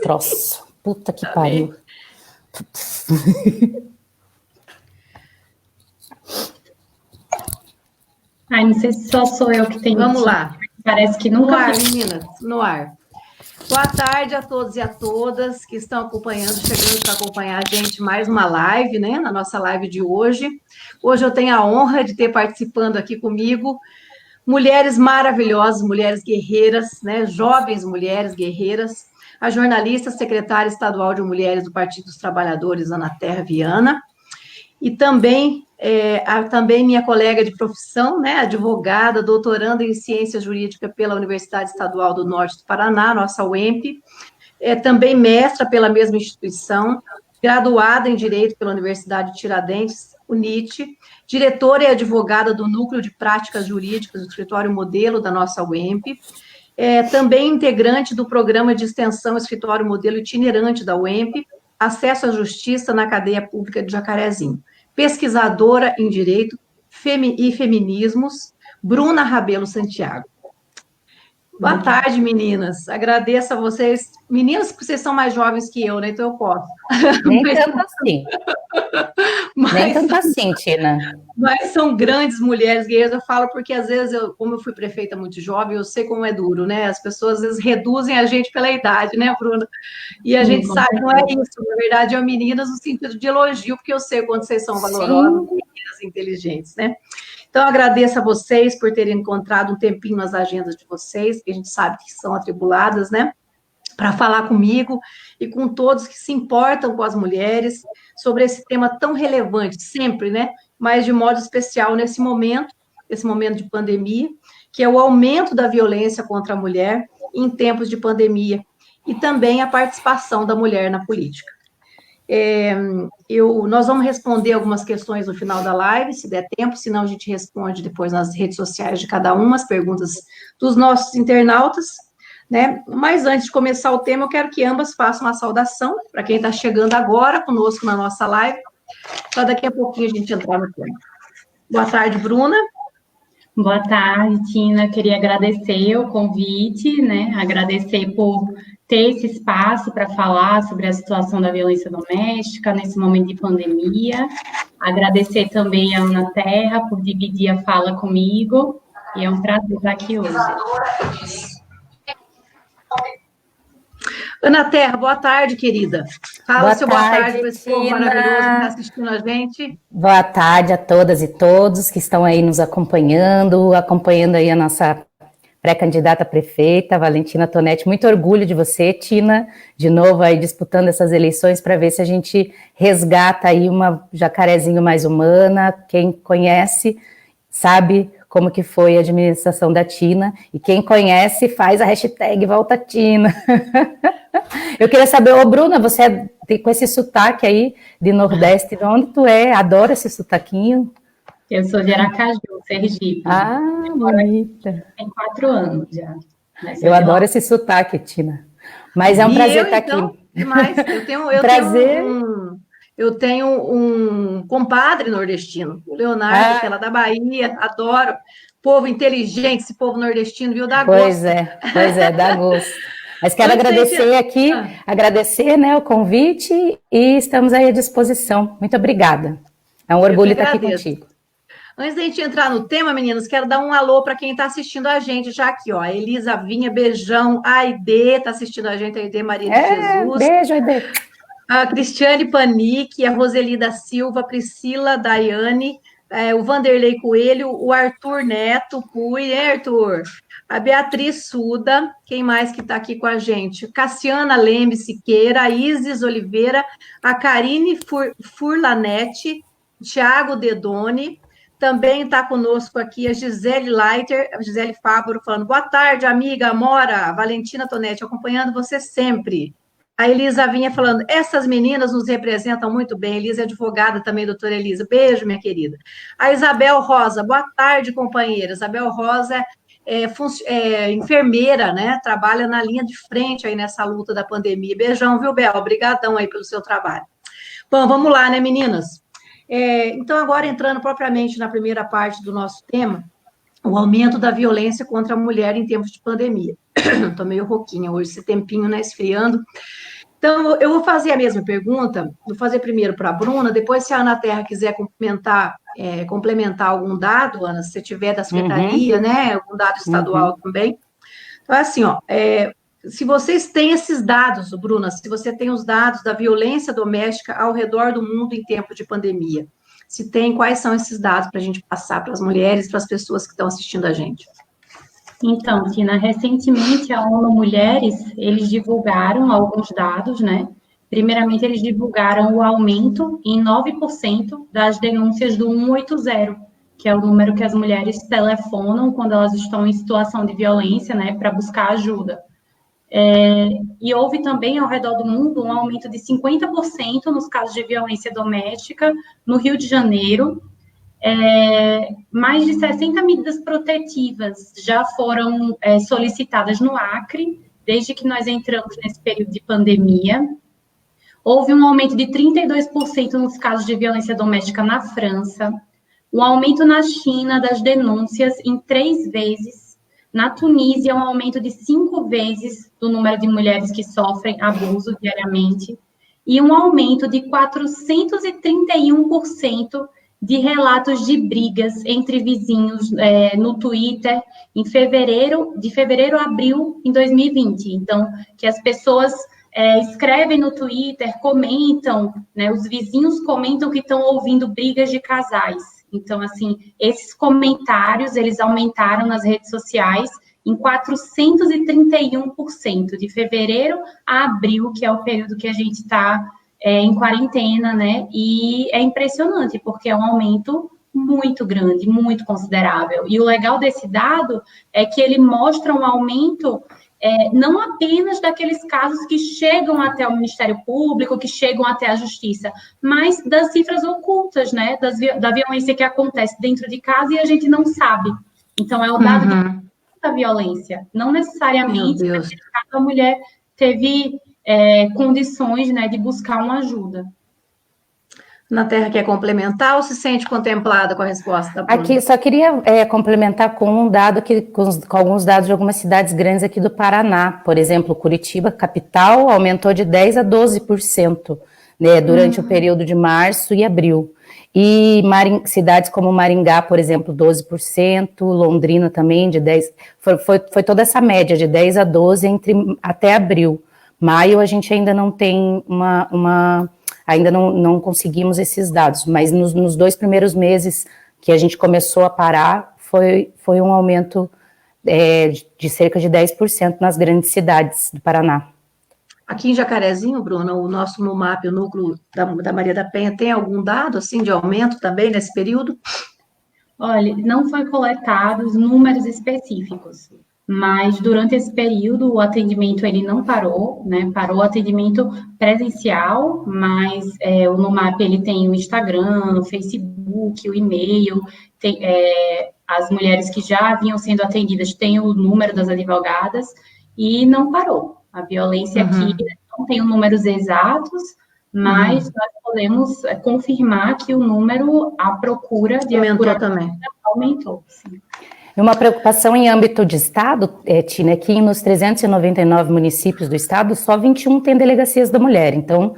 troço. Puta que Tá pariu. Ai, não sei se só sou eu que tenho. Vamos lá. Parece que nunca. No ar, meninas, no ar. Boa tarde a todos e a todas que estão acompanhando, chegando para acompanhar a gente mais uma live, né? Na nossa live de hoje. Hoje eu tenho a honra de ter participando aqui comigo mulheres maravilhosas, mulheres guerreiras, né? Jovens mulheres guerreiras. A jornalista secretária estadual de Mulheres do Partido dos Trabalhadores, Ana Terra Viana. E também, também minha colega de profissão, né, advogada, doutoranda em Ciência Jurídica pela Universidade Estadual do Norte do Paraná, nossa UEMP, também mestra pela mesma instituição, graduada em Direito pela Universidade de Tiradentes, UNIT, diretora e advogada do Núcleo de Práticas Jurídicas do Escritório Modelo da nossa UEMP, também integrante do Programa de Extensão Escritório Modelo Itinerante da UEMP, Acesso à Justiça na Cadeia Pública de Jacarezinho. Pesquisadora em Direito e Feminismos, Bruna Rabelo Santiago. Boa tarde, meninas. Agradeço a vocês. Meninas, porque vocês são mais jovens que eu, né? Então eu posso. Nem tanto assim. Nem tanto assim, Tina. Mas são grandes mulheres guerreiras. Eu falo porque, às vezes, como eu fui prefeita muito jovem, eu sei como é duro, né? As pessoas, às vezes, reduzem a gente pela idade, né, Bruna? E a gente sabe que não é isso. Na verdade, é meninas no sentido de elogio, porque eu sei o quanto vocês são valorosas, meninas inteligentes, né? Então, agradeço a vocês por terem encontrado um tempinho nas agendas de vocês, que a gente sabe que são atribuladas, né? Para falar comigo e com todos que se importam com as mulheres sobre esse tema tão relevante, sempre, né? Mas de modo especial nesse momento de pandemia, que é o aumento da violência contra a mulher em tempos de pandemia e também a participação da mulher na política. Nós vamos responder algumas questões no final da live, se der tempo, senão a gente responde depois nas redes sociais de cada uma, as perguntas dos nossos internautas, né? Mas antes de começar o tema, eu quero que ambas façam uma saudação para quem está chegando agora conosco na nossa live, para daqui a pouquinho a gente entrar no tema. Boa tarde, Bruna. Boa tarde, Tina. Queria agradecer o convite, né? Agradecer por ter esse espaço para falar sobre a situação da violência doméstica nesse momento de pandemia. Agradecer também a Ana Terra por dividir a fala comigo. E é um prazer estar aqui hoje. Ana Terra, boa tarde, querida. Fala seu boa tarde para esse povo maravilhoso que está assistindo a gente. Boa tarde a todas e todos que estão aí nos acompanhando aí a nossa pré-candidata a prefeita, Valentina Tonetti. Muito orgulho de você, Tina, de novo aí disputando essas eleições para ver se a gente resgata aí uma Jacarezinho mais humana. Quem conhece sabe como que foi a administração da Tina, e quem conhece faz a hashtag Volta Tina. Eu queria saber, Bruna, você com esse sotaque aí de Nordeste, de onde tu é? Adoro esse sotaquinho. Eu sou de Aracaju, Sergipe. Ah, bonita. Tem 4 anos já. Eu adoro esse sotaque, Tina. Mas é um prazer estar aqui. Demais. Eu tenho um compadre nordestino, o Leonardo, que é lá da Bahia, adoro. Povo inteligente, esse povo nordestino, viu? Dá gosto. Pois é, dá gosto. Mas quero agradecer, né, o convite e estamos aí à disposição. Muito obrigada. É um orgulho estar aqui contigo. Antes da gente entrar no tema, meninas, quero dar um alô para quem está assistindo a gente já aqui, ó. A Elisa Vinha, beijão. A Aide está assistindo a gente, a Aide Maria de Jesus. Beijo, Aide. A Cristiane Panic, a Roseli da Silva, a Priscila Daiane, o Vanderlei Coelho, o Arthur Neto, Arthur? A Beatriz Suda, quem mais que está aqui com a gente? Cassiana Lembe Siqueira, a Isis Oliveira, a Karine Furlanete, Thiago Dedoni, também está conosco aqui a Gisele Leiter, a Gisele Fábio, falando, boa tarde, amiga, Amora, Valentina Tonetti, acompanhando você sempre. A Elisa Vinha falando, essas meninas nos representam muito bem. Elisa é advogada também, doutora Elisa. Beijo, minha querida. A Isabel Rosa, boa tarde, companheira. Isabel Rosa é enfermeira, né? Trabalha na linha de frente aí nessa luta da pandemia. Beijão, viu, Bel? Obrigadão aí pelo seu trabalho. Bom, vamos lá, né, meninas? Então, agora entrando propriamente na primeira parte do nosso tema, o aumento da violência contra a mulher em tempos de pandemia. Estou meio rouquinha hoje, esse tempinho, né, esfriando. Então, eu vou fazer a mesma pergunta, vou fazer primeiro para a Bruna, depois se a Ana Terra quiser complementar algum dado, Ana, se você tiver da secretaria, né, algum dado estadual também. Então, assim, ó, se vocês têm esses dados, Bruna, se você tem os dados da violência doméstica ao redor do mundo em tempo de pandemia, se tem, quais são esses dados para a gente passar para as mulheres, para as pessoas que estão assistindo a gente? Então, Tina, recentemente a ONU Mulheres, eles divulgaram alguns dados, né? Primeiramente, eles divulgaram o aumento em 9% das denúncias do 180, que é o número que as mulheres telefonam quando elas estão em situação de violência, né, para buscar ajuda. E houve também, ao redor do mundo, um aumento de 50% nos casos de violência doméstica no Rio de Janeiro. Mais de 60 medidas protetivas já foram solicitadas no Acre, desde que nós entramos nesse período de pandemia. Houve um aumento de 32% nos casos de violência doméstica na França, um aumento na China das denúncias em 3 vezes, na Tunísia um aumento de 5 vezes do número de mulheres que sofrem abuso diariamente, e um aumento de 431% de relatos de brigas entre vizinhos no Twitter de fevereiro a abril em 2020. Então, que as pessoas escrevem no Twitter, comentam, né, os vizinhos comentam que estão ouvindo brigas de casais. Então, assim, esses comentários, eles aumentaram nas redes sociais em 431%, de fevereiro a abril, que é o período que a gente está em quarentena, né? E é impressionante, porque é um aumento muito grande, muito considerável. E o legal desse dado é que ele mostra um aumento não apenas daqueles casos que chegam até o Ministério Público, que chegam até a Justiça, mas das cifras ocultas, né? Da violência que acontece dentro de casa e a gente não sabe. Então, é o dado da violência. Não necessariamente a mulher teve condições, né, de buscar uma ajuda. Na Terra quer complementar ou se sente contemplada com a resposta da Bruna? Aqui, só queria complementar com um dado, com alguns dados de algumas cidades grandes aqui do Paraná. Por exemplo, Curitiba, capital, aumentou de 10% a 12%, né, durante o período de março e abril. E cidades como Maringá, por exemplo, 12%, Londrina também, de 10%. Foi toda essa média, de 10% a 12% até abril. Maio a gente ainda não tem ainda não conseguimos esses dados, mas nos 2 primeiros meses que a gente começou a parar, foi um aumento de cerca de 10% nas grandes cidades do Paraná. Aqui em Jacarezinho, Bruna, o nosso NUMAP, o núcleo da Maria da Penha, tem algum dado assim de aumento também nesse período? Olha, não foi coletados números específicos, mas durante esse período o atendimento ele não parou, né? Parou o atendimento presencial, mas o NUMAP ele tem o Instagram, o Facebook, o e-mail, as mulheres que já vinham sendo atendidas têm o número das advogadas e não parou. A violência aqui não tem números exatos, mas nós podemos confirmar que o número, a procura de aumentou também. Aumentou, sim. Uma preocupação em âmbito de Estado, Tina, é que nos 399 municípios do Estado, só 21 tem delegacias da mulher. Então,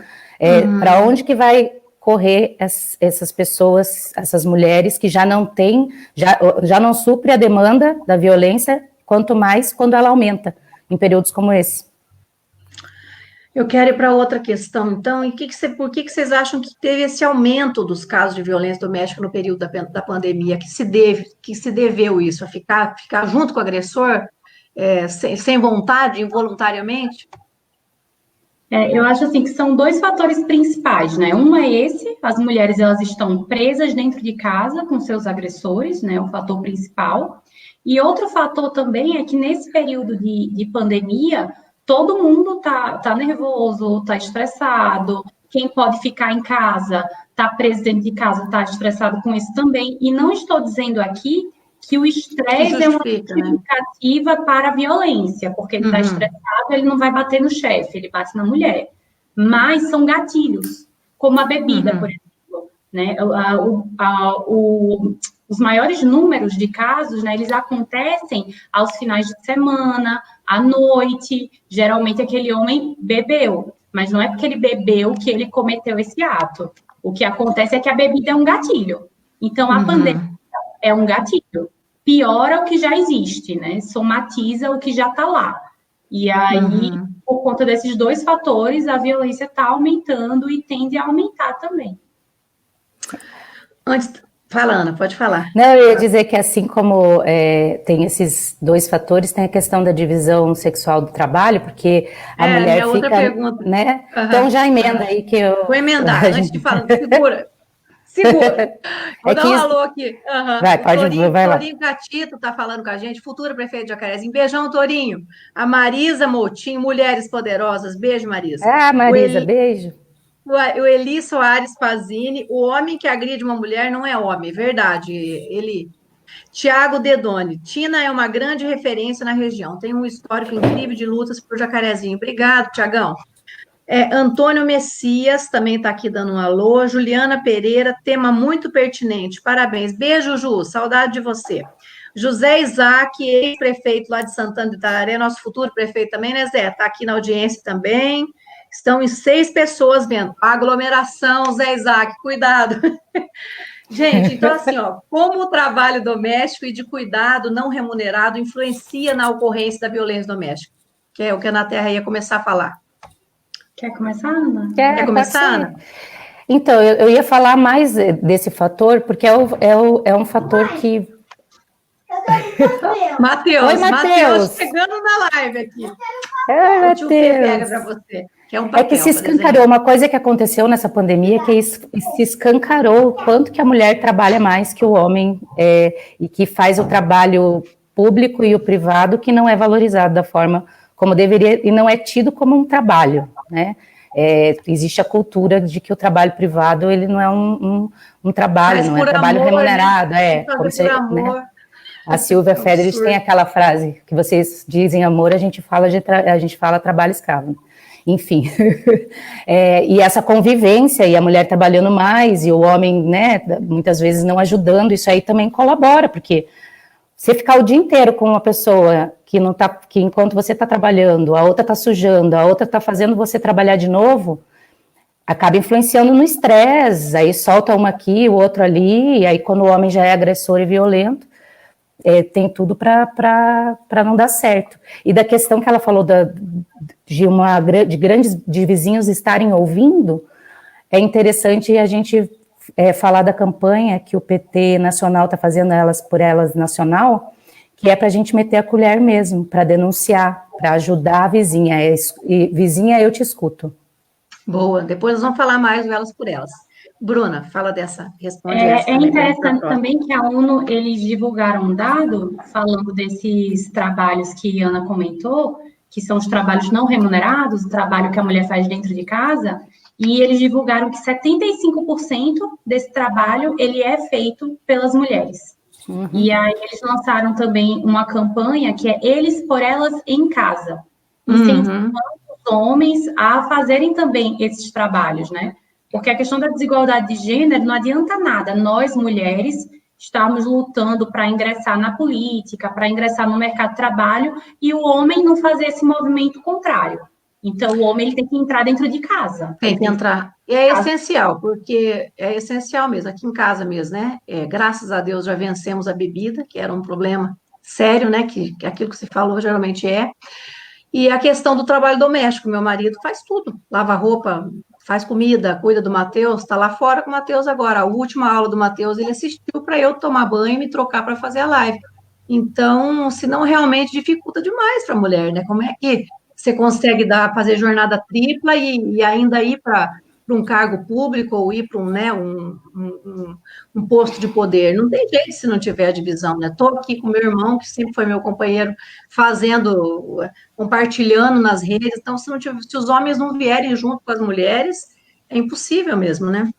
para onde que vai correr essas pessoas, essas mulheres que já não têm, já não supre a demanda da violência, quanto mais quando ela aumenta em períodos como esse? Eu quero ir para outra questão, então, e por que vocês acham que teve esse aumento dos casos de violência doméstica no período da pandemia? Que se deveu isso? A ficar junto com o agressor, sem vontade, involuntariamente? Eu acho assim que são 2 fatores principais, né? Um é esse, as mulheres elas estão presas dentro de casa com seus agressores, né? O fator principal. E outro fator também é que nesse período de pandemia, todo mundo tá nervoso, tá estressado. Quem pode ficar em casa, tá preso dentro de casa, tá estressado com isso também. E não estou dizendo aqui que o estresse é uma justificativa, né, para a violência, porque ele está estressado, ele não vai bater no chefe, ele bate na mulher. Mas são gatilhos, como a bebida, por exemplo. Né? Os maiores números de casos, né, eles acontecem aos finais de semana, à noite, geralmente aquele homem bebeu. mas não é porque ele bebeu que ele cometeu esse ato. O que acontece é que a bebida é um gatilho. Então, a pandemia é um gatilho. Piora o que já existe, né? Somatiza o que já está lá. E aí, por conta desses dois fatores, a violência está aumentando e tende a aumentar também. Fala, Ana, pode falar. Não, eu ia dizer que assim como tem esses dois fatores, tem a questão da divisão sexual do trabalho, porque a mulher fica, outra pergunta, né? Então já emenda aí que eu... Vou emendar, antes de falar, segura. Vou dar um alô aqui. Vai, vai lá. Torinho Catito está falando com a gente, futuro prefeito de Jacarezinho. Beijão, Torinho. A Marisa Moutinho, Mulheres Poderosas. Beijo, Marisa. Ah, Marisa, beijo. O Eli Soares Pazini, o homem que agride uma mulher não é homem, verdade, Eli. Tiago Dedoni, Tina é uma grande referência na região, tem um histórico incrível de lutas por Jacarezinho. Obrigado, Tiagão. Antônio Messias também está aqui dando um alô. Juliana Pereira, tema muito pertinente, parabéns. Beijo, Ju, saudade de você. José Isaac, ex-prefeito lá de Santana de Itararé, nosso futuro prefeito também, né, Zé? Está aqui na audiência também. Estão em 6 pessoas vendo. Aglomeração, Zé Isaac, cuidado. Gente, então assim, ó, como o trabalho doméstico e de cuidado não remunerado influencia na ocorrência da violência doméstica? Que é o que a Ana Terra ia começar a falar. Quer começar, Ana? Quer começar, Ana? Então, eu ia falar mais desse fator, porque é um fator que... Matheus, chegando na live aqui. Oi, Matheus. Pega para você. É que se escancarou, uma coisa que aconteceu nessa pandemia, que se escancarou o quanto que a mulher trabalha mais que o homem, e que faz o trabalho público e o privado, que não é valorizado da forma como deveria, e não é tido como um trabalho, né? Existe a cultura de que o trabalho privado, ele não é um trabalho, não é um trabalho remunerado, como se, né? A Silvia Federich tem aquela frase, que vocês dizem amor, a gente fala trabalho escravo. Enfim, e essa convivência, e a mulher trabalhando mais, e o homem, né, muitas vezes não ajudando, isso aí também colabora, porque você ficar o dia inteiro com uma pessoa que não tá, que enquanto você está trabalhando, a outra está sujando, a outra está fazendo você trabalhar de novo, acaba influenciando no estresse, aí solta uma aqui, o outro ali, e aí quando o homem já é agressor e violento, tem tudo para não dar certo. E da questão que ela falou de vizinhos estarem ouvindo, é interessante a gente falar da campanha que o PT Nacional está fazendo, Elas por Elas Nacional, que é para a gente meter a colher mesmo, para denunciar, para ajudar a vizinha. E vizinha, eu te escuto. Boa, depois nós vamos falar mais do Elas por Elas. Bruna, fala dessa, responde essa. É interessante também que a ONU, eles divulgaram um dado falando desses trabalhos que a Ana comentou, que são os trabalhos não remunerados, o trabalho que a mulher faz dentro de casa, e eles divulgaram que 75% desse trabalho, ele é feito pelas mulheres. Uhum. E aí eles lançaram também uma campanha que é Eles por Elas em Casa, incentivando os homens a fazerem também esses trabalhos, né? Porque a questão da desigualdade de gênero não adianta nada. Nós, mulheres, estamos lutando para ingressar na política, para ingressar no mercado de trabalho, e o homem não fazer esse movimento contrário. Então, o homem ele tem que entrar dentro de casa. Tem que entrar. E é essencial, porque é essencial mesmo, aqui em casa mesmo, né? Graças a Deus já vencemos a bebida, que era um problema sério, né? Que aquilo que se falou geralmente é. E a questão do trabalho doméstico, meu marido faz tudo, lava roupa, faz comida, cuida do Matheus, está lá fora com o Matheus agora. A última aula do Matheus, ele assistiu para eu tomar banho e me trocar para fazer a live. Então, senão realmente dificulta demais para a mulher, né? Como é que você consegue fazer jornada tripla e ainda ir para um cargo público ou ir para um posto de poder? Não tem jeito se não tiver a divisão, né? Estou aqui com meu irmão, que sempre foi meu companheiro, compartilhando nas redes. Então, se os homens não vierem junto com as mulheres, é impossível mesmo, né?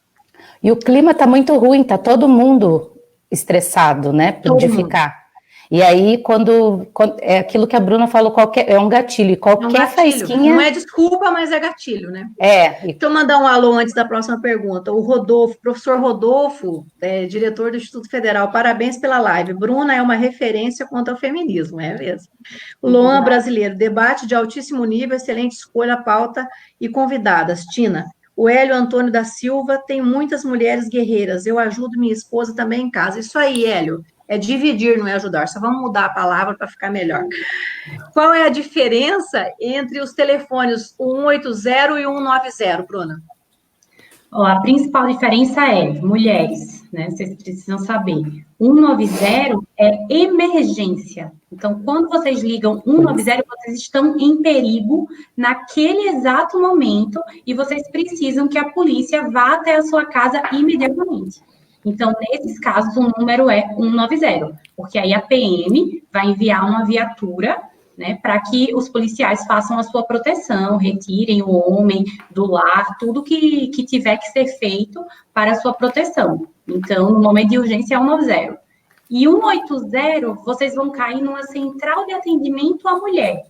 E o clima está muito ruim, está todo mundo estressado, né? De ficar. E aí, quando é aquilo que a Bruna falou, é um gatilho, qualquer faísquinha... Não é desculpa, mas é gatilho, né? É. Deixa eu mandar um alô antes da próxima pergunta. O Rodolfo, professor Rodolfo, diretor do Instituto Federal, parabéns pela live. Bruna é uma referência contra o feminismo, é mesmo. O Luan Brasileiro, debate de altíssimo nível, excelente escolha, pauta e convidadas. Tina, o Hélio Antônio da Silva, tem muitas mulheres guerreiras, eu ajudo minha esposa também em casa. Isso aí, Hélio, é dividir, não é ajudar. Só vamos mudar a palavra para ficar melhor. Qual é a diferença entre os telefones 180 e 190, Bruna? A principal diferença é, mulheres, né? Vocês precisam saber. 190 é emergência. Então, quando vocês ligam 190, vocês estão em perigo naquele exato momento e vocês precisam que a polícia vá até a sua casa imediatamente. Então, nesses casos, o número é 190, porque aí a PM vai enviar uma viatura, né, para que os policiais façam a sua proteção, retirem o homem do lar, tudo que tiver que ser feito para a sua proteção. Então, no momento de urgência é 190. E 180, vocês vão cair numa central de atendimento à mulher.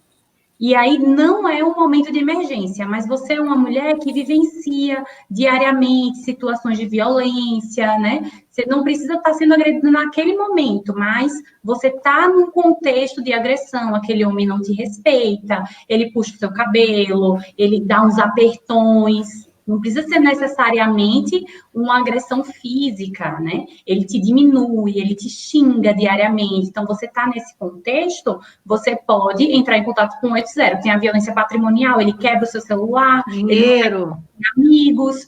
E aí não é um momento de emergência, mas você é uma mulher que vivencia diariamente situações de violência, né? Você não precisa estar sendo agredido naquele momento, mas você está num contexto de agressão, aquele homem não te respeita, ele puxa o seu cabelo, ele dá uns apertões. Não precisa ser necessariamente uma agressão física, né? Ele te diminui, ele te xinga diariamente. Então, você está nesse contexto, você pode entrar em contato com o 180. Tem a violência patrimonial, ele quebra o seu celular, dinheiro, amigos,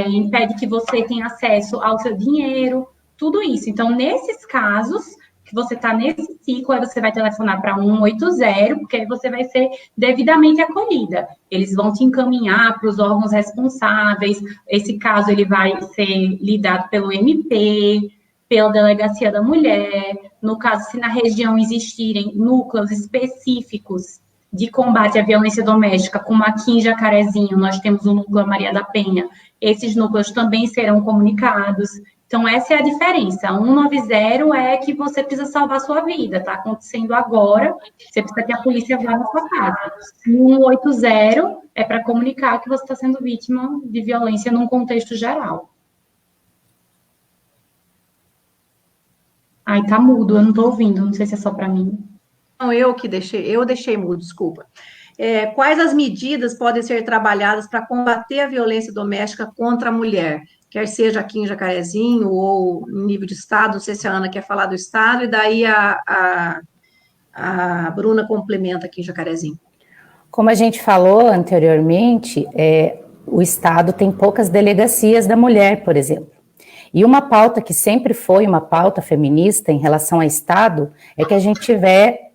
impede que você tenha acesso ao seu dinheiro, tudo isso. Então, nesses casos que você está nesse ciclo, aí você vai telefonar para 180, porque aí você vai ser devidamente acolhida. Eles vão te encaminhar para os órgãos responsáveis. Esse caso, ele vai ser lidado pelo MP, pela Delegacia da Mulher. No caso, se na região existirem núcleos específicos de combate à violência doméstica, como aqui em Jacarezinho, nós temos o núcleo Maria da Penha, esses núcleos também serão comunicados. Então, essa é a diferença. 190 é que você precisa salvar a sua vida, está acontecendo agora, você precisa que a polícia vá na sua casa. 180 é para comunicar que você está sendo vítima de violência num contexto geral. Ai, tá mudo, eu não estou ouvindo, não sei se é só para mim. Não, eu deixei mudo, desculpa. Quais as medidas podem ser trabalhadas para combater a violência doméstica contra a mulher? Quer seja aqui em Jacarezinho ou em nível de estado, não sei se a Ana quer falar do estado, e daí a Bruna complementa aqui em Jacarezinho. Como a gente falou anteriormente, o estado tem poucas delegacias da mulher, por exemplo. E uma pauta que sempre foi uma pauta feminista em relação ao estado é que a gente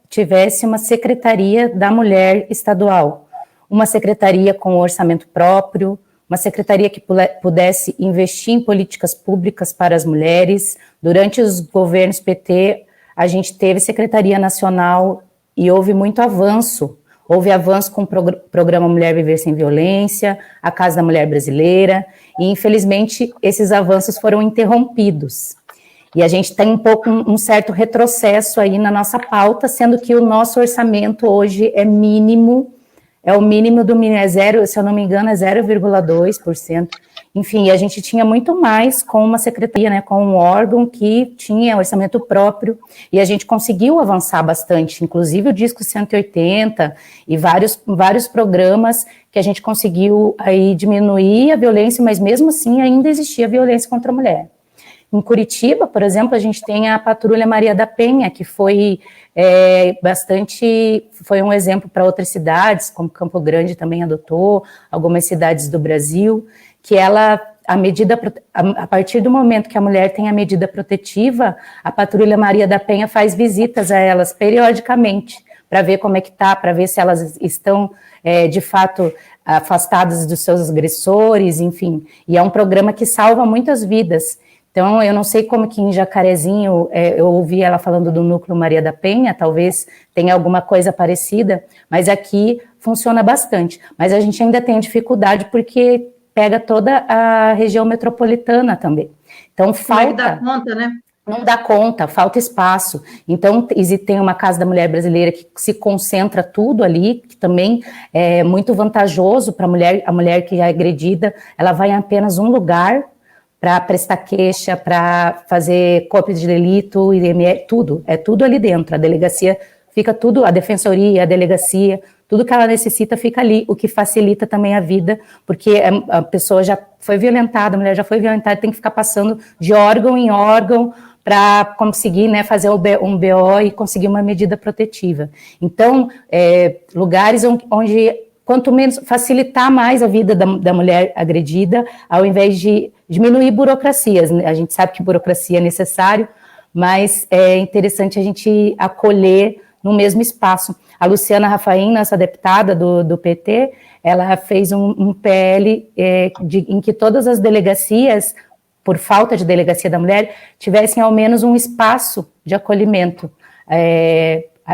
tivesse uma secretaria da mulher estadual, uma secretaria com orçamento próprio, uma secretaria que pudesse investir em políticas públicas para as mulheres. Durante os governos PT, a gente teve secretaria nacional e houve muito avanço. Houve avanço com o programa Mulher Viver Sem Violência, a Casa da Mulher Brasileira, e infelizmente esses avanços foram interrompidos. E a gente tem um certo retrocesso aí na nossa pauta, sendo que o nosso orçamento hoje é mínimo, é o mínimo do mínimo, se eu não me engano, é 0,2%. Enfim, a gente tinha muito mais com uma secretaria, né, com um órgão que tinha orçamento próprio, e a gente conseguiu avançar bastante, inclusive o Disco 180 e vários programas que a gente conseguiu aí diminuir a violência, mas mesmo assim ainda existia violência contra a mulher. Em Curitiba, por exemplo, a gente tem a Patrulha Maria da Penha, que foi foi um exemplo para outras cidades, como Campo Grande também adotou, algumas cidades do Brasil, que a partir do momento que a mulher tem a medida protetiva, a Patrulha Maria da Penha faz visitas a elas periodicamente, para ver como é que está, para ver se elas estão, de fato, afastadas dos seus agressores, enfim. E é um programa que salva muitas vidas. Então, eu não sei como que em Jacarezinho, eu ouvi ela falando do Núcleo Maria da Penha, talvez tenha alguma coisa parecida, mas aqui funciona bastante. Mas a gente ainda tem dificuldade porque pega toda a região metropolitana também. Então, falta... Como é que dá conta, né? não dá conta, falta espaço. Então, tem uma Casa da Mulher Brasileira que se concentra tudo ali, que também é muito vantajoso para a mulher que é agredida, ela vai em apenas um lugar para prestar queixa, para fazer cópia de delito, IML, tudo, é tudo ali dentro. A delegacia fica tudo, a defensoria, a delegacia, tudo que ela necessita fica ali, o que facilita também a vida, porque a pessoa já foi violentada, a mulher já foi violentada, tem que ficar passando de órgão em órgão para conseguir, né, fazer um BO e conseguir uma medida protetiva. Então, lugares onde quanto menos, facilitar mais a vida da mulher agredida, ao invés de diminuir burocracias. A gente sabe que burocracia é necessário, mas é interessante a gente acolher no mesmo espaço. A Rafaim, nossa deputada do PT, ela fez um PL em que todas as delegacias, por falta de delegacia da mulher, tivessem ao menos um espaço de acolhimento.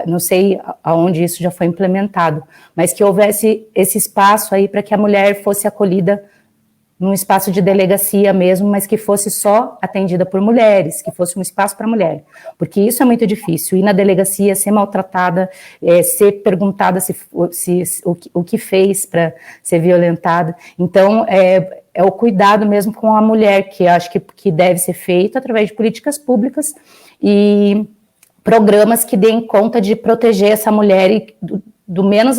Não sei aonde isso já foi implementado, mas que houvesse esse espaço aí para que a mulher fosse acolhida num espaço de delegacia mesmo, mas que fosse só atendida por mulheres, que fosse um espaço para mulher, porque isso é muito difícil, ir na delegacia, ser maltratada, ser perguntada o que fez para ser violentada. Então, é o cuidado mesmo com a mulher, que acho que deve ser feito através de políticas públicas e programas que deem conta de proteger essa mulher e do menos,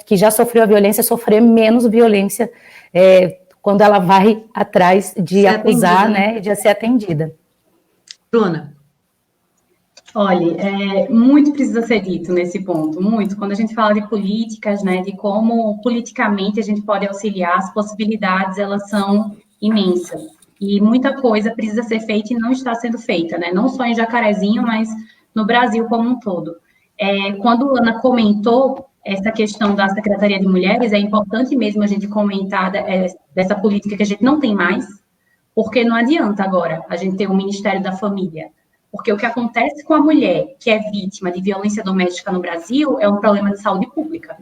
que já sofreu a violência, sofrer menos violência quando ela vai atrás de acusar, atendida, né, de ser atendida. Bruna. Olha, muito precisa ser dito nesse ponto, muito. Quando a gente fala de políticas, né, de como politicamente a gente pode auxiliar, as possibilidades, elas são imensas. E muita coisa precisa ser feita e não está sendo feita, né, não só em Jacarezinho, mas no Brasil como um todo. Quando a Ana comentou essa questão da Secretaria de Mulheres, é importante mesmo a gente comentar dessa política que a gente não tem mais, porque não adianta agora a gente ter um Ministério da Família, porque o que acontece com a mulher que é vítima de violência doméstica no Brasil é um problema de saúde pública.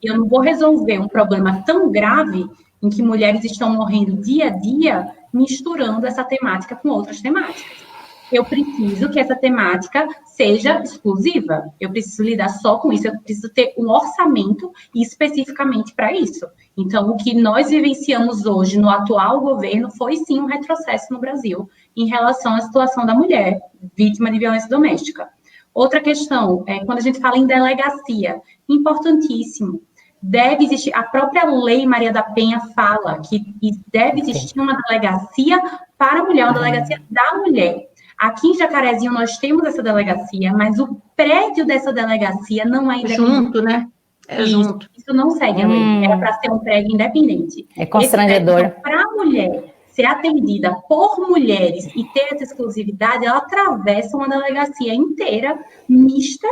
E eu não vou resolver um problema tão grave em que mulheres estão morrendo dia a dia misturando essa temática com outras temáticas. Eu preciso que essa temática seja exclusiva, eu preciso lidar só com isso, eu preciso ter um orçamento especificamente para isso. Então, o que nós vivenciamos hoje no atual governo foi, sim, um retrocesso no Brasil em relação à situação da mulher vítima de violência doméstica. Outra questão, quando a gente fala em delegacia, importantíssimo, deve existir, a própria lei Maria da Penha fala que deve existir uma delegacia para a mulher, uma delegacia da mulher. Aqui em Jacarezinho nós temos essa delegacia, mas o prédio dessa delegacia não é independente. Junto, né? Junto. Isso não segue a lei. Era para ser um prédio independente. É constrangedor. Para a mulher ser atendida por mulheres e ter essa exclusividade, ela atravessa uma delegacia inteira, mista,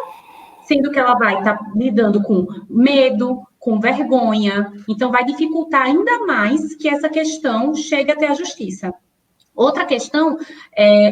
sendo que ela vai estar lidando com medo, com vergonha. Então, vai dificultar ainda mais que essa questão chegue até a justiça. Outra questão,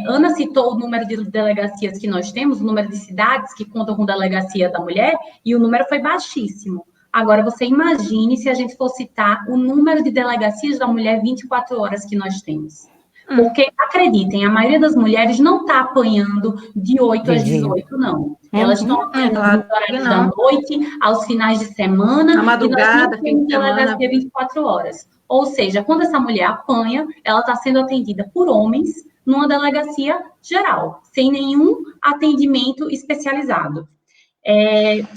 Ana citou o número de delegacias que nós temos, o número de cidades que contam com delegacia da mulher, e o número foi baixíssimo. Agora, você imagine se a gente for citar o número de delegacias da mulher 24 horas que nós temos. Porque, acreditem, a maioria das mulheres não está apanhando de 8 às 18, não. Elas estão apanhando nos horários da noite, aos finais de semana, na madrugada, fim de semana, delegacia 24 horas. Ou seja, quando essa mulher apanha, ela está sendo atendida por homens numa delegacia geral, sem nenhum atendimento especializado.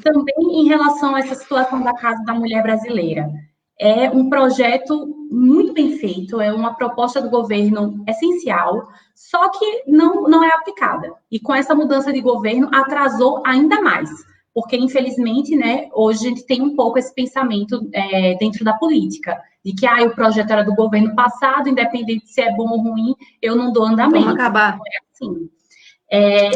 Também em relação a essa situação da Casa da Mulher Brasileira, é um projeto muito bem feito, é uma proposta do governo essencial, só que não é aplicada. E com essa mudança de governo, atrasou ainda mais. Porque, infelizmente, né, hoje a gente tem um pouco esse pensamento dentro da política, de que o projeto era do governo passado, independente se é bom ou ruim, eu não dou andamento. Vamos acabar. Não é assim.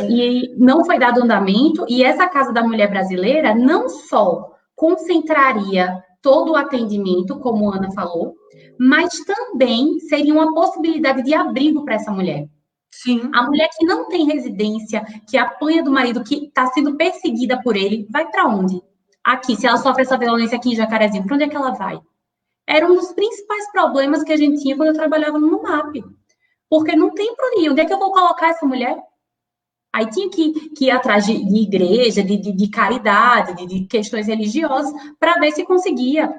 E não foi dado andamento, e essa Casa da Mulher Brasileira não só concentraria todo o atendimento, como a Ana falou, mas também seria uma possibilidade de abrigo para essa mulher. Sim. A mulher que não tem residência, que apanha do marido, que está sendo perseguida por ele, vai para onde? Aqui, se ela sofre essa violência aqui em Jacarezinho, para onde é que ela vai? Era um dos principais problemas que a gente tinha quando eu trabalhava no MAP. porque não tem para onde ir. Onde é que eu vou colocar essa mulher? Aí tinha que ir atrás de igreja, de caridade, de questões religiosas, para ver se conseguia.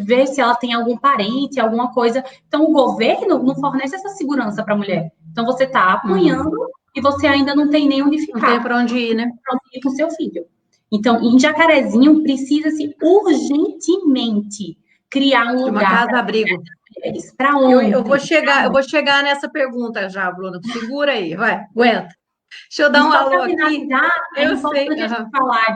Ver se ela tem algum parente, alguma coisa. Então, o governo não fornece essa segurança para a mulher. Então, você está apanhando e você ainda não tem nem onde ficar. Não tem para onde ir, né? Para onde ir com o seu filho. Então, em Jacarezinho, precisa-se urgentemente criar um lugar. Uma casa-abrigo. Para onde? Eu vou chegar nessa pergunta já, Bruna. Segura aí, vai, aguenta. Deixa eu dar um alô aqui. É importante a gente falar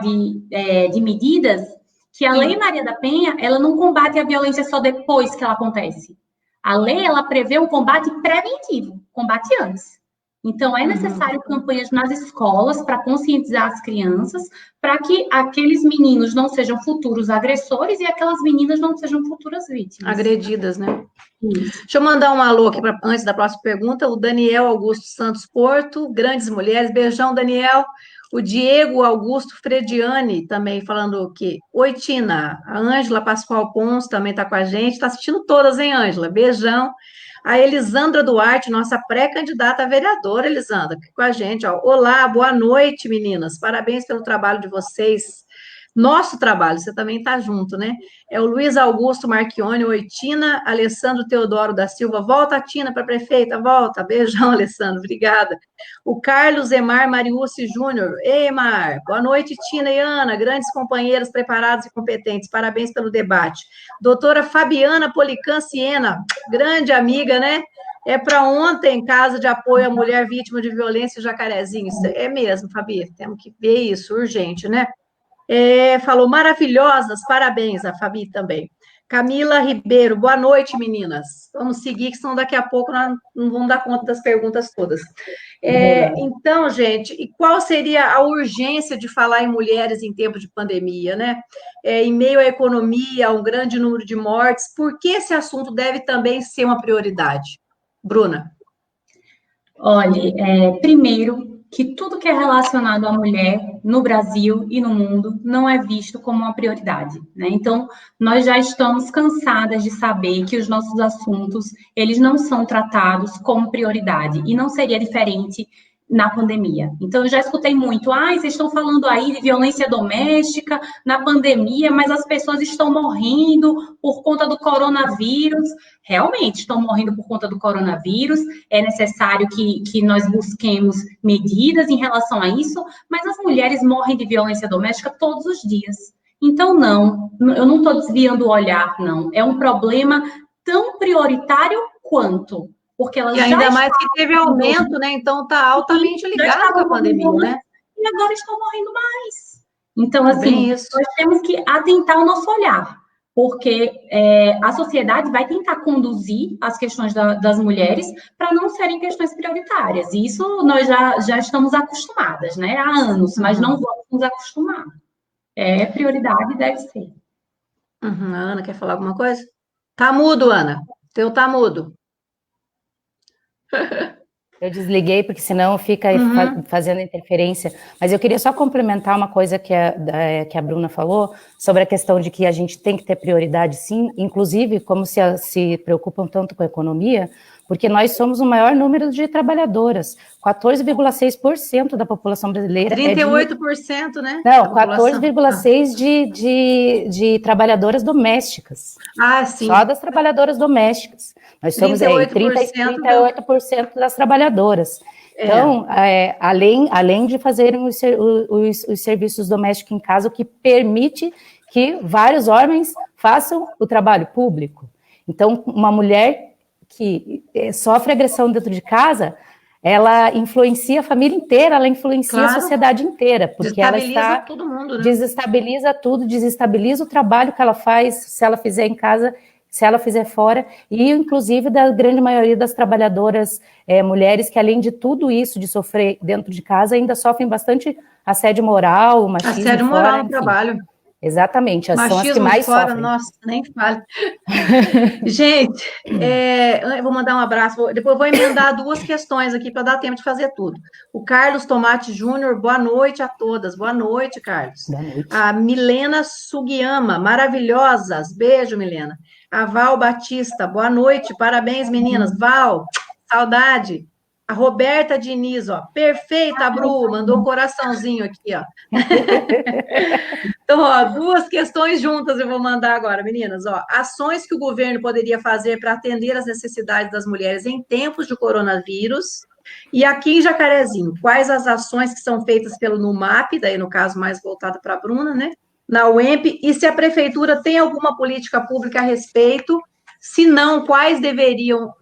de medidas que a Lei Maria da Penha, ela não combate a violência só depois que ela acontece. A lei, ela prevê um combate preventivo, combate antes. Então, é necessário campanhas nas escolas para conscientizar as crianças, para que aqueles meninos não sejam futuros agressores e aquelas meninas não sejam futuras vítimas. Agredidas, né? Isso. Deixa eu mandar um alô aqui antes da próxima pergunta. O Daniel Augusto Santos Porto, Grandes Mulheres. Beijão, Daniel. O Diego Augusto Frediani também falando que oi, Tina. A Ângela Pascoal Pons também está com a gente. Está assistindo todas, hein, Ângela? Beijão. A Elisandra Duarte, nossa pré-candidata a vereadora, Elisandra, aqui com a gente. Ó. Olá, boa noite, meninas. Parabéns pelo trabalho de vocês. Nosso trabalho, você também está junto, né? É o Luiz Augusto Marchione, oi, Tina. Alessandro Teodoro da Silva, volta, Tina, para prefeita, volta. Beijão, Alessandro, obrigada. O Carlos Emar Mariucci Júnior, ei, Mar, boa noite, Tina e Ana, grandes companheiras preparadas e competentes, parabéns pelo debate. Doutora Fabiana Polican Siena, grande amiga, né? É para ontem, casa de apoio à mulher vítima de violência em Jacarezinho. Isso é mesmo, Fabi, temos que ver isso, urgente, né? Falou maravilhosas, parabéns, a Fabi também. Camila Ribeiro, boa noite, meninas. Vamos seguir, que senão daqui a pouco nós não vamos dar conta das perguntas todas. Então, gente, e qual seria a urgência de falar em mulheres em tempo de pandemia, né? Em meio à economia, a um grande número de mortes, por que esse assunto deve também ser uma prioridade? Bruna. Olha, primeiro, que tudo que é relacionado à mulher no Brasil e no mundo não é visto como uma prioridade, né? Então, nós já estamos cansadas de saber que os nossos assuntos, eles não são tratados como prioridade, e não seria diferente na pandemia. Então, eu já escutei muito, vocês estão falando aí de violência doméstica na pandemia, mas as pessoas estão morrendo por conta do coronavírus. Realmente, estão morrendo por conta do coronavírus, é necessário que nós busquemos medidas em relação a isso, mas as mulheres morrem de violência doméstica todos os dias. Então, não, eu não estou desviando o olhar, não. É um problema tão prioritário quanto... Porque elas e ainda mais que teve aumento, né? Então está altamente ligado com a pandemia, né? E agora estão morrendo mais. Então, assim, nós temos que atentar o nosso olhar, porque a sociedade vai tentar conduzir as questões das mulheres para não serem questões prioritárias. E isso nós já estamos acostumadas, né? Há anos, mas não vamos nos acostumar. Prioridade deve ser. A Ana quer falar alguma coisa? Tá mudo, Ana. Teu tá mudo. Eu desliguei, porque senão fica fazendo interferência. Mas eu queria só complementar uma coisa que a Bruna falou, sobre a questão de que a gente tem que ter prioridade, sim, inclusive como se preocupam tanto com a economia, porque nós somos o maior número de trabalhadoras. 14,6% da população brasileira 38%, né? Não, 14,6% de trabalhadoras domésticas. Sim. Só das trabalhadoras domésticas. Nós somos 38% das trabalhadoras. Então, além de fazerem os serviços domésticos em casa, o que permite que vários homens façam o trabalho público. Então, uma mulher que sofre agressão dentro de casa, ela influencia a família inteira, ela influencia a sociedade inteira, porque ela está todo mundo, né? Desestabiliza tudo, desestabiliza o trabalho que ela faz, se ela fizer em casa, se ela fizer fora, e inclusive da grande maioria das trabalhadoras mulheres que, além de tudo isso, de sofrer dentro de casa, ainda sofrem bastante assédio moral, machismo assédio fora, moral no enfim. Trabalho. Exatamente, machismo são as que mais fora, sofrem. Nossa, nem fale. Gente, eu vou mandar um abraço, depois eu vou emendar 2 questões aqui para dar tempo de fazer tudo. O Carlos Tomate Júnior, boa noite a todas. Boa noite, Carlos. Boa noite. A Milena Sugiyama, maravilhosas. Beijo, Milena. A Val Batista, boa noite, parabéns, meninas. Val, Saudade. A Roberta Diniz, ó, perfeita, Bru, mandou um coraçãozinho aqui, ó. Então, ó, duas questões juntas eu vou mandar agora, meninas, ó. Ações que o governo poderia fazer para atender as necessidades das mulheres em tempos de coronavírus. E aqui em Jacarezinho, quais as ações que são feitas pelo NUMAP, daí no caso mais voltado para a Bruna, né? Na UEMP, e se a prefeitura tem alguma política pública a respeito. Se não, quais deveriam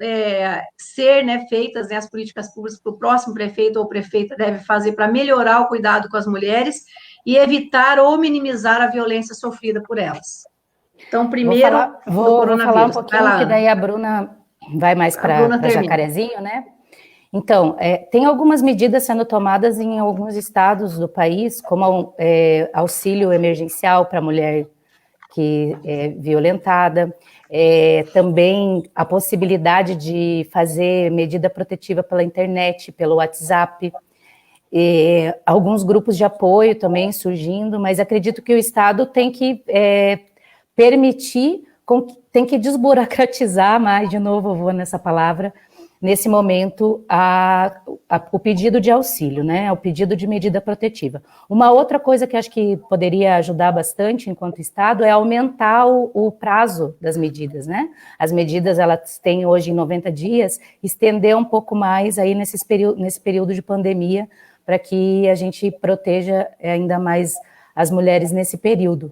ser, né, feitas, né, as políticas públicas que o próximo prefeito ou prefeita deve fazer para melhorar o cuidado com as mulheres e evitar ou minimizar a violência sofrida por elas. Então, primeiro, vou falar um pouquinho, que daí a Bruna vai mais para Jacarezinho, né? Então, tem algumas medidas sendo tomadas em alguns estados do país, como auxílio emergencial para a mulher que é violentada, também a possibilidade de fazer medida protetiva pela internet, pelo WhatsApp, alguns grupos de apoio também surgindo, mas acredito que o Estado tem que permitir, tem que desburocratizar mais, de novo eu vou nessa palavra, nesse momento, o pedido de auxílio, né, o pedido de medida protetiva. Uma outra coisa que acho que poderia ajudar bastante enquanto Estado é aumentar o prazo das medidas, né? As medidas, elas têm hoje 90 dias, estender um pouco mais aí nesse período de pandemia, para que a gente proteja ainda mais as mulheres nesse período.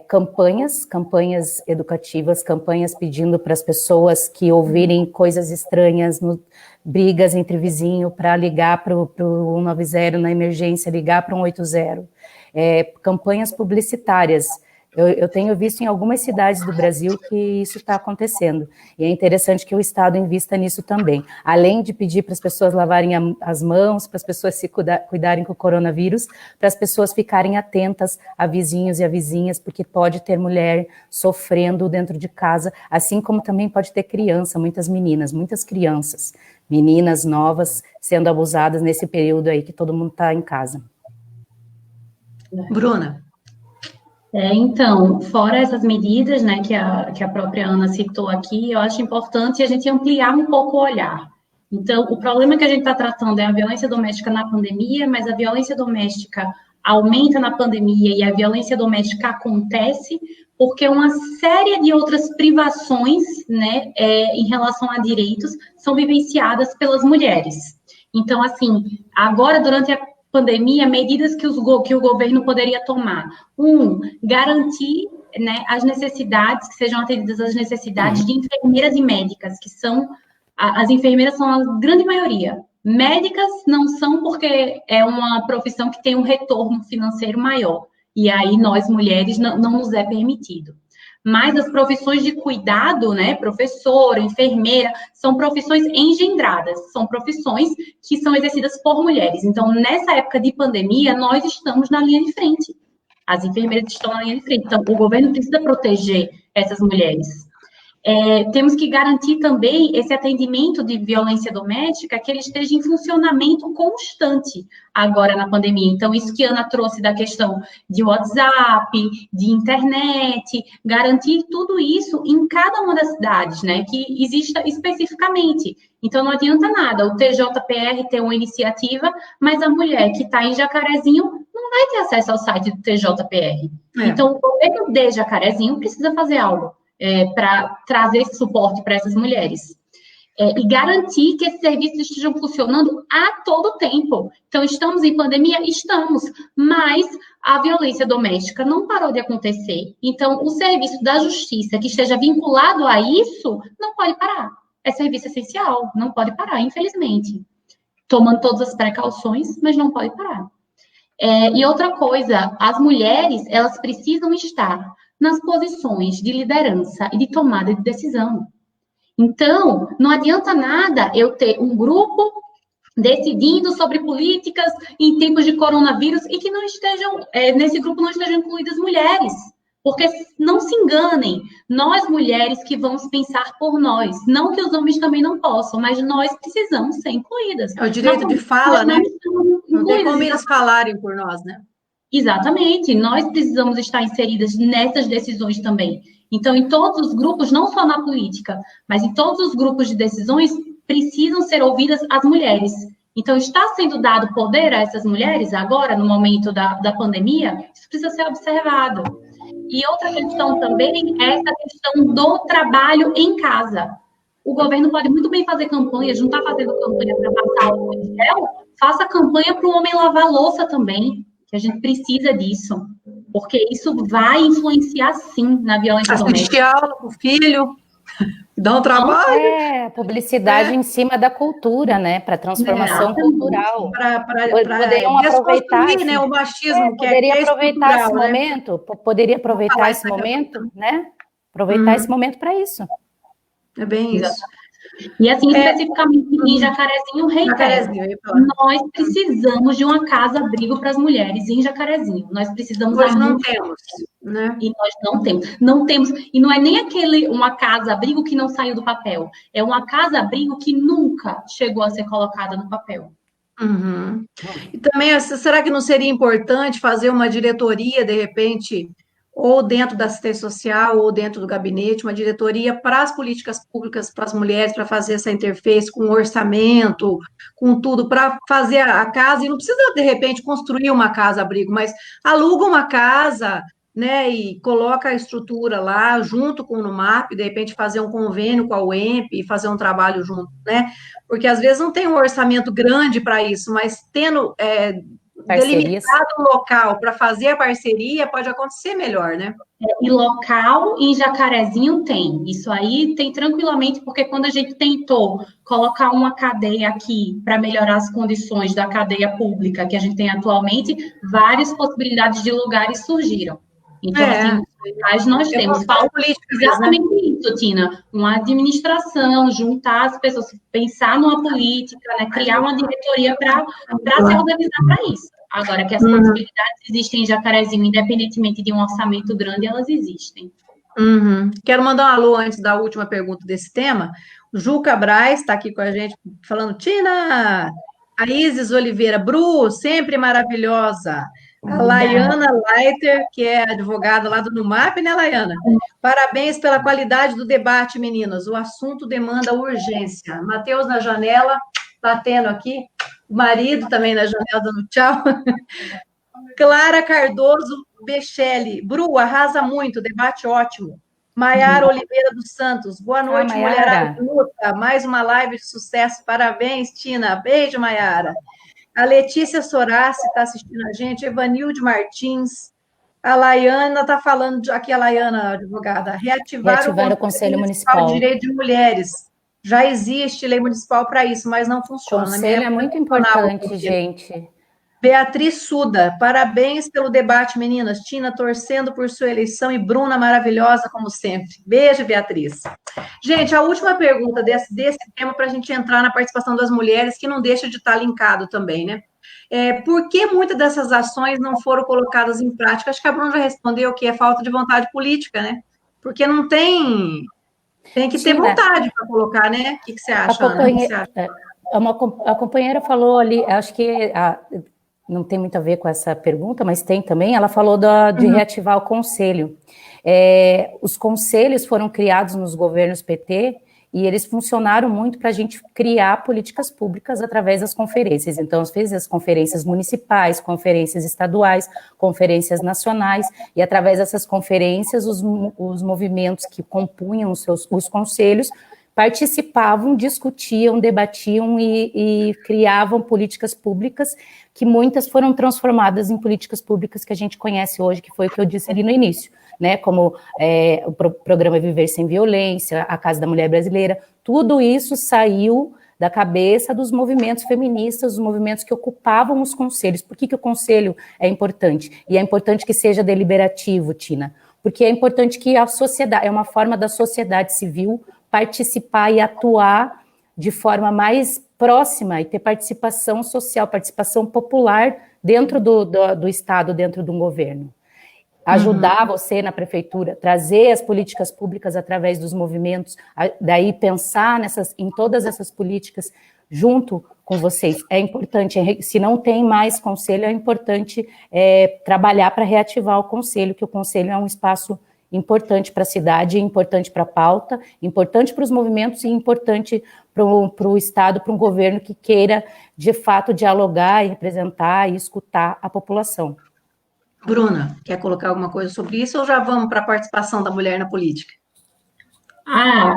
Campanhas educativas, campanhas pedindo para as pessoas que ouvirem coisas estranhas, brigas entre vizinhos, para ligar para o 190 na emergência, ligar para o 180. Campanhas publicitárias. Eu tenho visto em algumas cidades do Brasil que isso está acontecendo, e é interessante que o Estado invista nisso também, além de pedir para as pessoas lavarem as mãos, para as pessoas se cuidarem com o coronavírus, para as pessoas ficarem atentas a vizinhos e a vizinhas, porque pode ter mulher sofrendo dentro de casa, assim como também pode ter criança, muitas crianças, meninas novas sendo abusadas nesse período aí que todo mundo está em casa. Bruna. Então, fora essas medidas, né, que a própria Ana citou aqui, eu acho importante a gente ampliar um pouco o olhar. Então, o problema que a gente está tratando é a violência doméstica na pandemia, mas a violência doméstica aumenta na pandemia e a violência doméstica acontece porque uma série de outras privações, né, em relação a direitos, são vivenciadas pelas mulheres. Então, assim, agora, durante a pandemia, medidas que o governo poderia tomar. Garantir, né, as necessidades, que sejam atendidas as necessidades de enfermeiras e médicas, que são, as enfermeiras são a grande maioria. Médicas não são porque é uma profissão que tem um retorno financeiro maior, e aí nós, mulheres, não nos é permitido. Mas as profissões de cuidado, né, professora, enfermeira, são profissões engendradas, são profissões que são exercidas por mulheres. Então, nessa época de pandemia, nós estamos na linha de frente. As enfermeiras estão na linha de frente. Então, o governo precisa proteger essas mulheres. Temos que garantir também esse atendimento de violência doméstica, que ele esteja em funcionamento constante agora na pandemia. Então, isso que a Ana trouxe da questão de WhatsApp, de internet, garantir tudo isso em cada uma das cidades, né, que exista especificamente. Então, não adianta nada o TJPR ter uma iniciativa, mas a mulher que está em Jacarezinho não vai ter acesso ao site do TJPR. Então, o governo de Jacarezinho precisa fazer algo para trazer esse suporte para essas mulheres. E garantir que esses serviços estejam funcionando a todo tempo. Então, estamos em pandemia? Estamos, mas a violência doméstica não parou de acontecer. Então, o serviço da justiça que esteja vinculado a isso não pode parar. É serviço essencial, não pode parar, infelizmente. Tomando todas as precauções, mas não pode parar. E outra coisa, as mulheres, elas precisam estar nas posições de liderança e de tomada de decisão. Então, não adianta nada eu ter um grupo decidindo sobre políticas em tempos de coronavírus e que não estejam, nesse grupo não estejam incluídas mulheres. Porque, não se enganem, nós mulheres que vamos pensar por nós, não que os homens também não possam, mas nós precisamos ser incluídas. É o direito de fala, né? Não tem como eles falarem por nós, né? Exatamente, nós precisamos estar inseridas nessas decisões também. Então, em todos os grupos, não só na política, mas em todos os grupos de decisões, precisam ser ouvidas as mulheres. Então, está sendo dado poder a essas mulheres agora, no momento da pandemia? Isso precisa ser observado. E outra questão também é essa questão do trabalho em casa. O governo pode muito bem fazer campanhas, não está fazendo campanha para passar álcool em gel, faça campanha para o homem lavar louça também, que a gente precisa disso, porque isso vai influenciar, sim, na violência doméstica. Assistir aula com o filho, dá um trabalho. Publicidade em cima da cultura, né, para transformação cultural. Poderiam aproveitar, né, o machismo, que poderia é aproveitar esse né? momento, poderia aproveitar esse momento, né? Aproveitar esse momento para isso. É bem isso. E assim, especificamente em Jacarezinho, reitero, nós precisamos de uma casa-abrigo para as mulheres em Jacarezinho. Nós precisamos... Nós não temos, né? E nós não temos. Não temos. E não é nem uma casa-abrigo que não saiu do papel. É uma casa-abrigo que nunca chegou a ser colocada no papel. Uhum. E também, será que não seria importante fazer uma diretoria, de repente, ou dentro da assistência social, ou dentro do gabinete, uma diretoria para as políticas públicas, para as mulheres, para fazer essa interface com orçamento, com tudo, para fazer a casa, e não precisa, de repente, construir uma casa-abrigo, mas aluga uma casa, né, e coloca a estrutura lá, junto com o NUMAP, de repente fazer um convênio com a UEMP e fazer um trabalho junto, né, porque às vezes não tem um orçamento grande para isso, mas tendo... delimitado um local para fazer a parceria, pode acontecer melhor, né? E local em Jacarezinho tem. Isso aí tem tranquilamente, porque quando a gente tentou colocar uma cadeia aqui para melhorar as condições da cadeia pública que a gente tem atualmente, várias possibilidades de lugares surgiram. Então, assim, nós temos. Falta exatamente isso, Tina. Uma administração, juntar as pessoas, pensar numa política, né, criar uma diretoria para se organizar para isso. Agora, que as possibilidades existem em Jacarezinho, independentemente de um orçamento grande, elas existem. Quero mandar um alô antes da última pergunta desse tema. O Juca Braz está aqui com a gente, falando, Tina! A Isis Oliveira, Bru, sempre maravilhosa. A Laiana Leiter, que é advogada lá do NUMAP, né, Laiana? Parabéns pela qualidade do debate, meninas. O assunto demanda urgência. Matheus na janela, batendo aqui. O marido também na janela, dando tchau. Clara Cardoso Bechelli. Bru, arrasa muito, debate ótimo. Maiara Oliveira dos Santos. Boa noite, mulherada luta. Mais uma live de sucesso. Parabéns, Tina. Beijo, Maiara. A Letícia Sorassi está assistindo a gente, Evanilde Martins, a Laiana está falando, aqui a Laiana, advogada, reativar o Conselho Municipal de Direito de Mulheres. Já existe lei municipal para isso, mas não funciona. O conselho é muito importante, gente. Beatriz Suda, parabéns pelo debate, meninas. Tina, torcendo por sua eleição, e Bruna, maravilhosa, como sempre. Beijo, Beatriz. Gente, a última pergunta desse tema, para a gente entrar na participação das mulheres, que não deixa de estar linkado também, né? Por que muitas dessas ações não foram colocadas em prática? Acho que a Bruna já respondeu que é falta de vontade política, né? Porque não tem... Tem que ter vontade para colocar, né? O que você acha, Ana? A companheira falou ali, acho que... não tem muito a ver com essa pergunta, mas tem também, ela falou de reativar o conselho. Os conselhos foram criados nos governos PT e eles funcionaram muito para a gente criar políticas públicas através das conferências. Então, fez as conferências municipais, conferências estaduais, conferências nacionais, e através dessas conferências, os movimentos que compunham os conselhos participavam, discutiam, debatiam e criavam políticas públicas, que muitas foram transformadas em políticas públicas que a gente conhece hoje, que foi o que eu disse ali no início, né, como o programa Viver Sem Violência, a Casa da Mulher Brasileira, tudo isso saiu da cabeça dos movimentos feministas, dos movimentos que ocupavam os conselhos. Por que o conselho é importante? E é importante que seja deliberativo, Tina, porque é importante que a sociedade, é uma forma da sociedade civil participar e atuar de forma mais próxima e ter participação social, participação popular dentro do Estado, dentro de um governo. Ajudar você na prefeitura, trazer as políticas públicas através dos movimentos, daí pensar em todas essas políticas junto com vocês. É importante, se não tem mais conselho, é importante trabalhar para reativar o conselho, que o conselho é um espaço importante para a cidade, importante para a pauta, importante para os movimentos e importante para o Estado, para um governo que queira, de fato, dialogar e representar e escutar a população. Bruna, quer colocar alguma coisa sobre isso ou já vamos para a participação da mulher na política?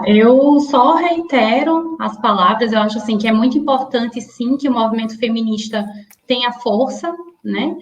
Eu só reitero as palavras, eu acho assim que é muito importante, sim, que o movimento feminista tenha força, né?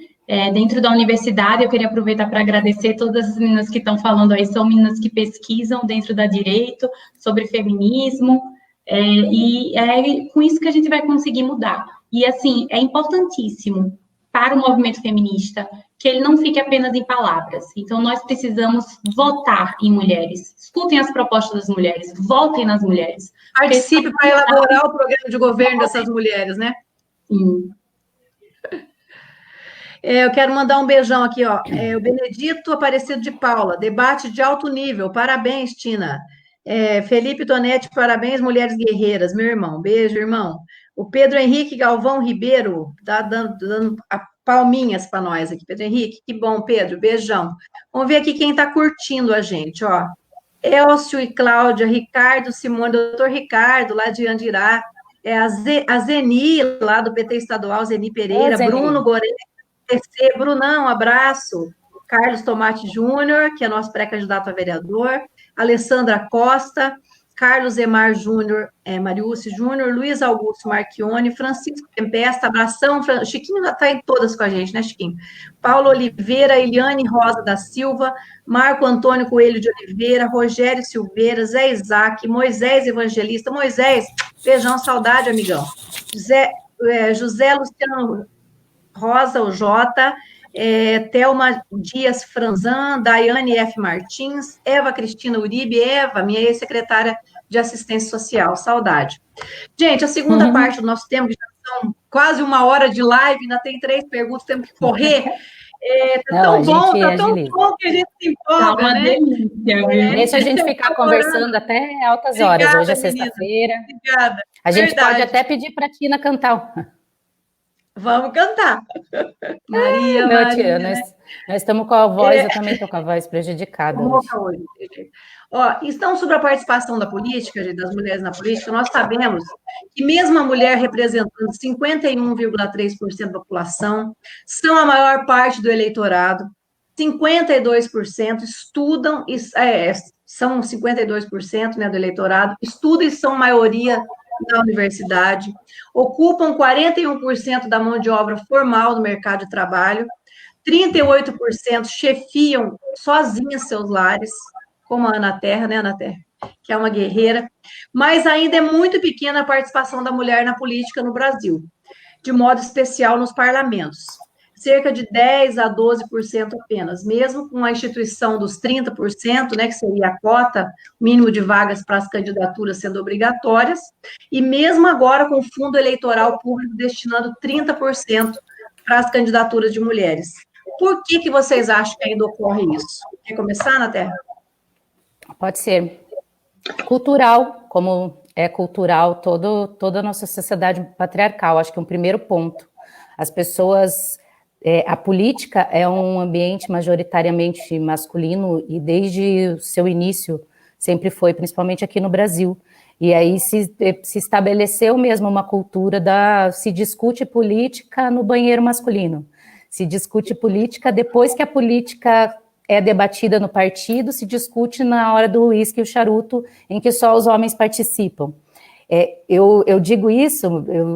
Dentro da universidade, eu queria aproveitar para agradecer todas as meninas que estão falando aí, são meninas que pesquisam dentro da direito sobre feminismo, e é com isso que a gente vai conseguir mudar. E, assim, é importantíssimo para o movimento feminista que ele não fique apenas em palavras. Então, nós precisamos votar em mulheres. Escutem as propostas das mulheres, votem nas mulheres. Participe para elaborar o programa de governo dessas mulheres, né? Sim. Eu quero mandar um beijão aqui, ó. O Benedito Aparecido de Paula, debate de alto nível. Parabéns, Tina. Felipe Tonetti, parabéns, mulheres guerreiras. Meu irmão, beijo, irmão. O Pedro Henrique Galvão Ribeiro, tá dando palminhas para nós aqui. Pedro Henrique, que bom, Pedro, beijão. Vamos ver aqui quem está curtindo a gente, ó. Elcio e Cláudia, Ricardo, Simone, doutor Ricardo, lá de Andirá. A Zeni, lá do PT Estadual, Zeni Pereira, Zeni. Bruno Gorete, Brunão, abraço. Carlos Tomate Júnior, que é nosso pré-candidato a vereador. Alessandra Costa, Carlos Emar Júnior, Mariúcio Júnior, Luiz Augusto Marchione, Francisco Tempesta, abração, Chiquinho está em todas com a gente, né, Chiquinho? Paulo Oliveira, Eliane Rosa da Silva, Marco Antônio Coelho de Oliveira, Rogério Silveira, Zé Isaac, Moisés Evangelista, Moisés, beijão, saudade, amigão. José Luciano Rosa, o Jota, Thelma Dias Franzan, Daiane F. Martins, Eva Cristina Uribe, minha ex-secretária de assistência social, saudade. Gente, a segunda parte do nosso tempo, que já são quase 1 hora de live, ainda tem 3 perguntas, temos que correr. Tá tão bom que a gente se empolga, né? Deixa a gente ficar conversando até altas horas. Obrigada, hoje é sexta-feira. Obrigada. A gente pode até pedir para a Tina cantar. Vamos cantar. Maria, Não, Maria. Tia, nós estamos com a voz, eu também estou com a voz prejudicada hoje. Então, sobre a participação da política, das mulheres na política, nós sabemos que mesmo a mulher representando 51,3% da população, são a maior parte do eleitorado, 52% estudam, são 52%, né, do eleitorado, estudam e são maioria na universidade, ocupam 41% da mão de obra formal no mercado de trabalho, 38% chefiam sozinhas seus lares, como a Ana Terra, né, Ana Terra? Que é uma guerreira, mas ainda é muito pequena a participação da mulher na política no Brasil, de modo especial nos parlamentos. Cerca de 10% a 12% apenas, mesmo com a instituição dos 30%, né, que seria a cota mínimo de vagas para as candidaturas sendo obrigatórias, e mesmo agora com o fundo eleitoral público destinando 30% para as candidaturas de mulheres. Por que vocês acham que ainda ocorre isso? Quer começar, Ana Terra? Pode ser. Cultural, como é cultural toda a nossa sociedade patriarcal, acho que é um primeiro ponto. As pessoas... a política é um ambiente majoritariamente masculino e desde o seu início sempre foi, principalmente aqui no Brasil. E aí se estabeleceu mesmo uma cultura se discute política no banheiro masculino. Se discute política depois que a política é debatida no partido, se discute na hora do uísque e o charuto, em que só os homens participam. Eu digo isso,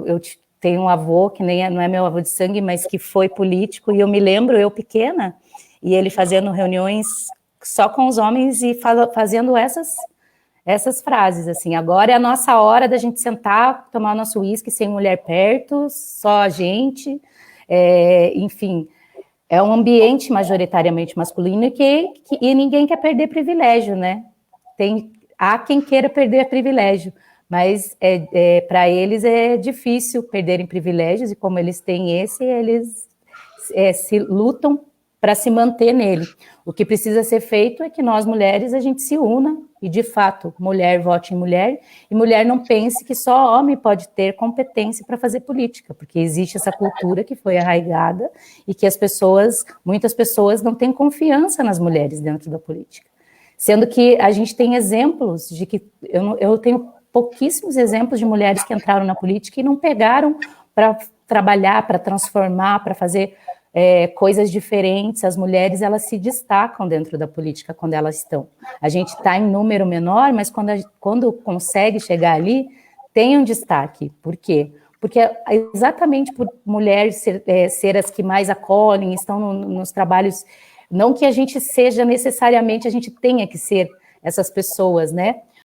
eu tenho um avô que não é meu avô de sangue, mas que foi político, e eu me lembro, eu pequena, e ele fazendo reuniões só com os homens e fazendo essas frases, assim, agora é a nossa hora da gente sentar, tomar o nosso uísque sem mulher perto, só a gente, enfim, é um ambiente majoritariamente masculino e ninguém quer perder privilégio, né? Há quem queira perder privilégio, mas para eles é difícil perderem privilégios, e como eles têm eles se lutam para se manter nele. O que precisa ser feito é que nós, mulheres, a gente se una, e de fato, mulher vote em mulher, e mulher não pense que só homem pode ter competência para fazer política, porque existe essa cultura que foi arraigada, e que muitas pessoas não têm confiança nas mulheres dentro da política. Sendo que a gente tem exemplos de que, eu tenho pouquíssimos exemplos de mulheres que entraram na política e não pegaram para trabalhar, para transformar, para fazer coisas diferentes. As mulheres, elas se destacam dentro da política quando elas estão. A gente está em número menor, mas quando consegue chegar ali, tem um destaque. Por quê? Porque exatamente por mulheres ser as que mais acolhem, estão nos trabalhos, não que a gente seja necessariamente, a gente tenha que ser essas pessoas, né?